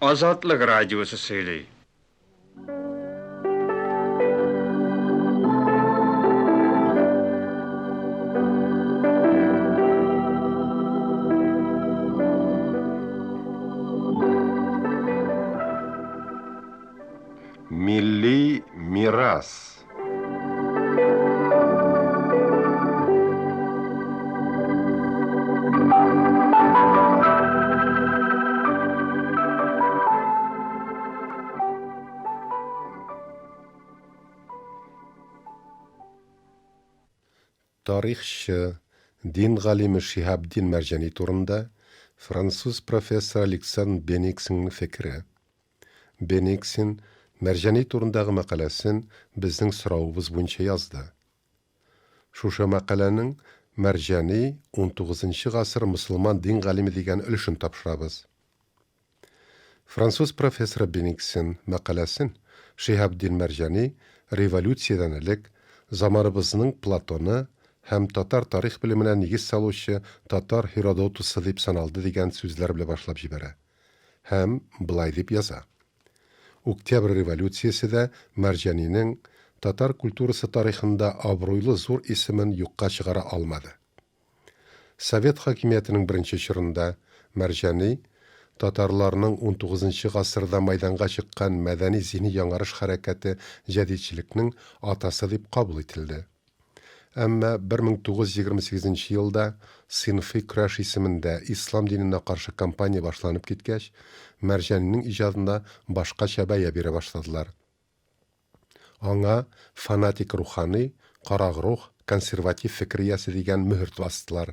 Azadlık Radyosu söyleyi. Milli miras. Tarixchi, din g'alimi Shihabdin Marjani turunda Fransuz professor Alexandre Benix'in fikri. Benix'in Marjani turundagi maqalasin bizning so'rovimiz bo'yicha yozdi. Shusha maqalaning Marjani 19-asr musulmon din g'alimi degan ulushini topshiramiz. Fransuz professor Benix'in maqalasin Shihabdin Marjani revolyutsiyadan ilk zamonimizning Platoni ham tatar tarix bilimine nigiz saluvchi tatar Herodotusi deb sanaldi degan so'zlar bilan boshlab jibara. Ham bulay deb yoza. Oktyabr revolyutsiyasida Marjanining tatar kulturasi tarixida obro'li zo'r ismini yo'qqa chiqara olmadi. Sovet hokimiyatining birinchi chirida Marjani tatarlarning 19-asrda maydonga chiqqan madaniy zihniy yangiarish harakati jadidchilikning otasi deb qabul etildi. Ammo 1928-yilda sinfiy kurash ismida islom dinine qarshi kampaniya boshlanib ketgach, Marjanining ijodida boshqacha baya bera boshladilar. Аңа fanatik ruhoniy, qaraq ruh, konservativ fikriyasi degan muhr bosdilar.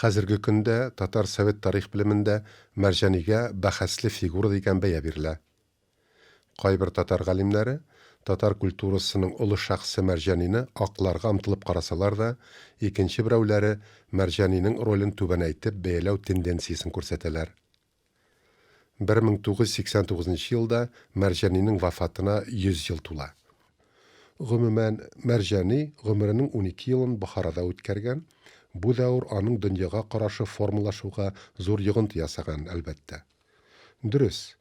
Hozirgi kunda tatar sovet tarix bilimida Marjaniga bahasli figura degan baya beriladi. Qay bir tatar g'alimlari tatar kulturasining ulu shaxsi Marjanini oqlarga umtilib qarasalar da, ikkinchi birovlari Marjanining rolini tubanaytib beylav tendensiyasini ko'rsatalar. 1989-yilda Marjanining vafatına 100 yıl to'la. G'umuman Marjani g'umrining 12 yilini Buxoroda o'tkazgan. Bu davr onun dunyoga qarashi formulashuga zo'r yig'inti yasagan albatta. Durust.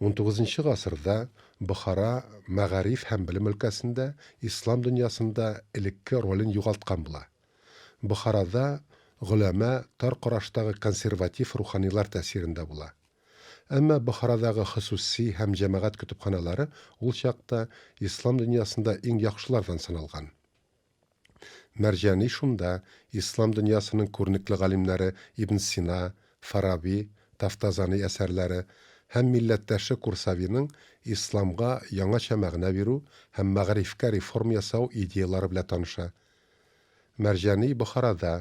19-asrda Buxoro Mag'arif ham bilim o'lkasida islom dunyosida ilikki rolini yo'qotgan bo'lar. Buxoroda ulama tor qarashdagi konservativ ruhoniylar ta'sirida bo'lar. Ammo Buxorodagi xususiy ham jamoat kutubxonalari ul chaqda islom dunyosida eng yaxshilardan sanalgan. Marjani shunda islom dunyosining ko'rnikli g'alimlari Ibn Sina, Farabi, Taftazani asarlari ham millatdoshi Kursavining islomga yangicha ma'no beru ham mag'rifga reform yasav ideyalari bilan tanisha. Marjani Buxoroda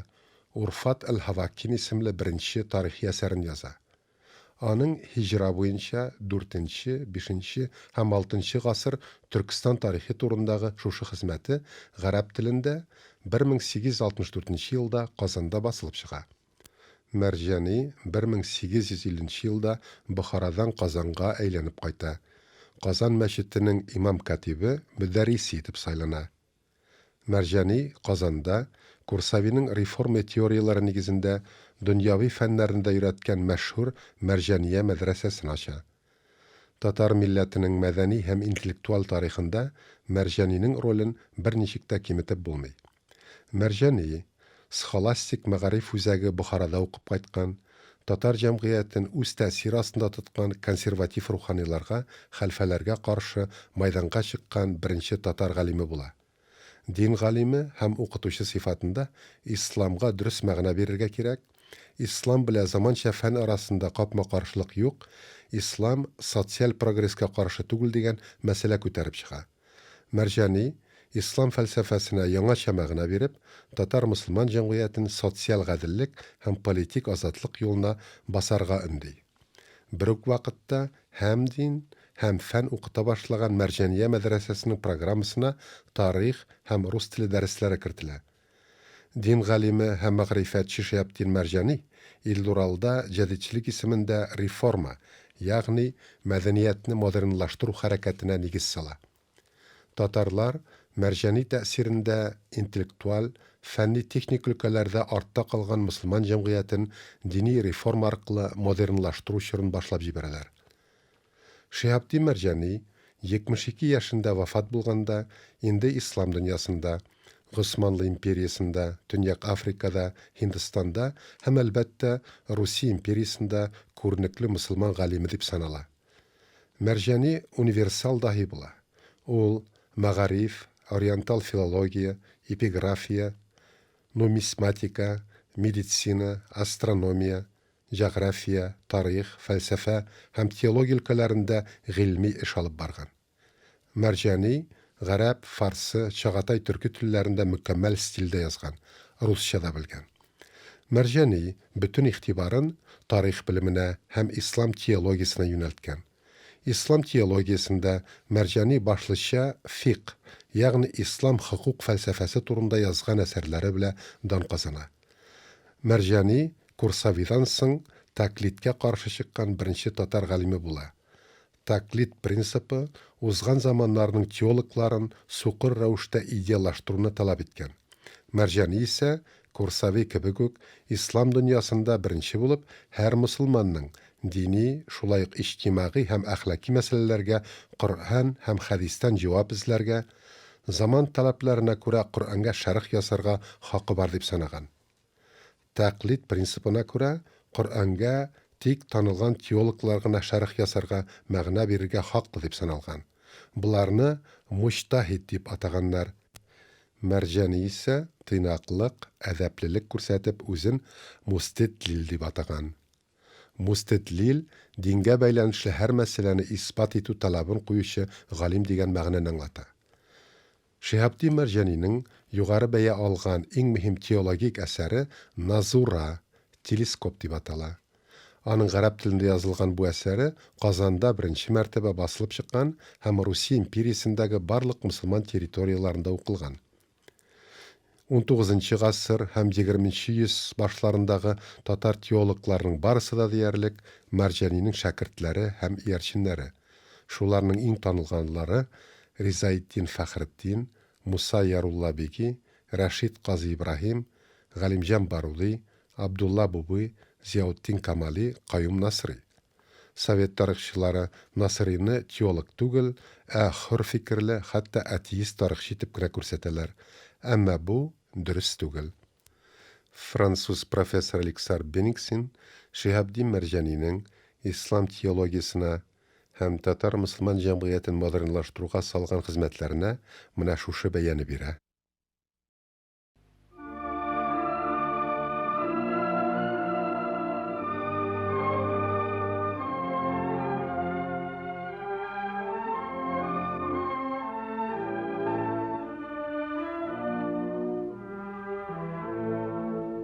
Urfat al-Havakin ismli birinchi tarixiy asarini yozadi. Onun hijra bo'yicha 4, 5 ham 6 asr Turkiston tarixi turundagi shushu xizmati g'arab tilida 1864-yilda Qozonda bosilib chiqadi. Marjani 1850-yilda Buxorodan Qozonga aylanib qaytadi. Qozon masjidining imom katibi mudarrisi etib saylanadi. Marjani Qozonda Kursavining reforma teoriyalari negizida dunyoviy fanlarida yuratgan mashhur Marjaniya madrasasini ochadi. Tatar millatining madaniy ham intellektual tarixida Marjanining rolini bir nechikda kemitib bo'lmaydi. Marjani sxolastik mag'arif o'zagi Buxoroda o'qib qaytgan, tatar jamiyatini o'z ta'siri ostida tutgan konservativ ruhoniylarga, xalfalarga qarshi maydonga chiqqan birinchi tatar g'alimi bo'ladi. Din g'alimi ham o'qituvchi sifatida islomga durust ma'no berishga kerak. İslam bilan zamoncha fan arasında qopma-qarshilik yo'q. İslam sotsial progressga qarshi tugul degan masala ko'tarib chiqadi. Marjani islom falsafasini yangicha ma'no berib, tatar musulmon jamiyatini sotsial adillik ham politik ozodlik yo'lina bosarga undaydi. Bir vaqtda ham din ham fan o'qita boshlagan Marjaniya madrasasining programmasina tarix ham rus tili darslari kiritiladi. Din g'alimi ham ma'rifatchi Shihabdin Marjani Ilduralda jadidchilik ismida reforma, ya'ni madaniyatni modernlashtiruv harakatine nigiz soladi. Tatarlar Marjani ta'sirida intellektual, fanni texnik ülkelerde ortda qolgan musulmon jamiyatini diniy reforma orqali modernlashtirish yo'lini boshlab jiberadilar. Шиһабдин Мәрҗани 72 яшында вафат булганда, инде ислам дөньясында, Госманлы империясында, Төньяк Африкада, Һиндстанда һәм әлбәттә Русия империясында күренекле мөселман галиме дип санала. Мәрҗани универсал даһи була. Ул мәгариф, ориентал филология, эпиграфия, нумизматика, медицина, астрономия, geografия, тарих, фәлсәфә һәм теология өлкәләрендә гыйльми эш алып барган. Мәрҗани гарәп, фарсы, чагатай төрки телләрендә мөкәммәл стильдә язган, русча да белгән. Мәрҗани бөтен игътибарын тарих белеменә һәм ислам теологиясына юнәлткән. Ислам теологиясында Мәрҗани башлыча фиқh, ягъни ислам хукук фәлсәфәсе турында язган әсәрләре белән дан казана. Мәрҗани Курсавидан соң тәклидкә каршы чыккан беренче татар галиме була. Тәклид принципы узган заманнарның теологларын сукыр рәвештә идеаллаштыруны таләп иткән. Мәрҗани исә Курсави кебек үк ислам дөньясында беренче булып һәр мөселманның дини, шулай ук иҗтимагый һәм әхлаки мәсьәләләргә Коръән һәм хәдистән җавап эзләргә, заман таләпләренә күрә Коръәнгә шәрх ясарга хакы бар дип санаган. Тәклид принципына күрә Коръәнгә тик танылган теологлар гына шәрх ясарга, мәгънә бирергә хаклы дип саналган. Буларны муҗтәһид дип атаганнар. Мәрҗани исә тыйнаклык, әдәплелек күрсәтеп үзен мустедлил дип атаган. Мустедлил дингә бәйләнешле һәр мәсьәләне исбат итү талабын куючы галим дигән мәгънәне аңлата. Шиһабдин Мәрҗанинең югары бәя алган иң мөһим теологик әсәре Назура, телескоп дип атала. Аның гарәп телендә язылган бу әсәре Казанда беренче мәртәбә басылып чыккан һәм Русия империясендәге барлык мөселман территорияларында укылган. 19 гасыр һәм 20 йөз башларындагы татар теологларының барысы да диярлек Мәрҗанинең шәкертләре һәм иярченнәре. Шуларның иң танылганлары Ризаетдин Фәхретдин, Муса Яруллабеки, Рәшид Казы Ибраһим, Галимҗан Барули, Абдулла Бубый, Зияутдин Камали, Каюм Насри. Совет тарихчылары Насрыйны теолог түгел, хур фикерле, хәтта атеист тарихчы итеп кенә күрсәтәләр. Әмма бу дөрес түгел. Француз профессор Александр Бениксин Шиһабдин Мәрҗанинең ислам теологиясына һәм татар мөселман җәмгыятен модернлаштыруга салган хезмәтләренә менә шушы бәяне бирә.